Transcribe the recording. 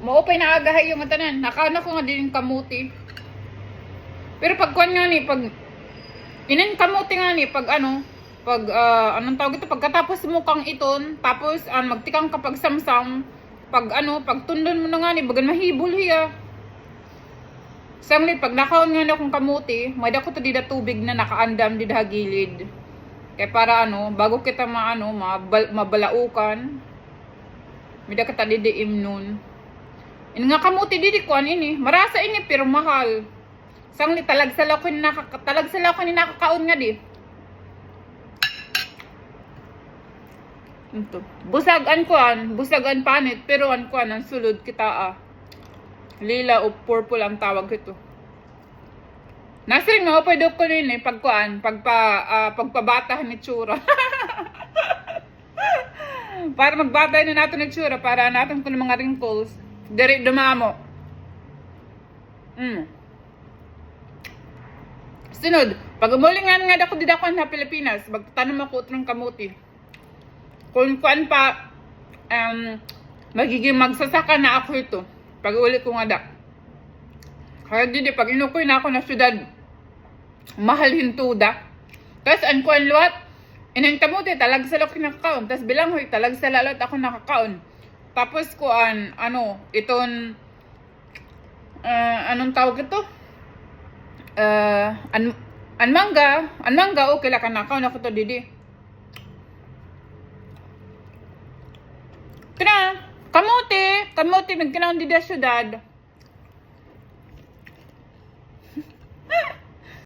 maupay na agahay yung tanan. Nakaano ko nga din yung kamuti. Pero pag kuan nga ni, pag inan kamuti nga ni, pag ano, pag anong tawag ito, pagkatapos mo kang iton, tapos magtikang kapag samsam, pag ano, pag tundon mo na nga ni, bagan mahibol hiya. Sanglit, pag nakaon nga na akong kamuti, may dako to dida tubig na nakaandam dida gilid. Kaya para ano, bago kita maano, mabalaukan, may da kita didi imnon. In nga kamuti didi kuan ini, marasa ini pero mahal. Sanglit, talagsala ko ni nakakaon nga di. Ito. Busagan panit, pero ang sulod kita lila o purple ang tawag ito. Nasrin nga, pwede ko rin pagpabata ni tsura. Para magbatay na natin ni tsura, para natin ko ng mga wrinkles. Dari dumamo. Sunod, pag umulingan nga ako dito sa Pilipinas, magtanong ako ng kamuti. Kung kuan pa, magiging magsasaka na ako ito. Pag uli ko nga da. Kaya dito, pag inukoy na ako na syudad, mahal hintuda. Tapos, ang kuan luwat, inang kamuti, talag sa laki nakakaon. Tapos, bilang hoy, talag sa lalot ako nakakaon. Tapos, kuan, iton, anong tawag ito? Mangga, okay lang ka nakaon ako to didi. Kina, kamuti, nagkinaon didi sa syudad.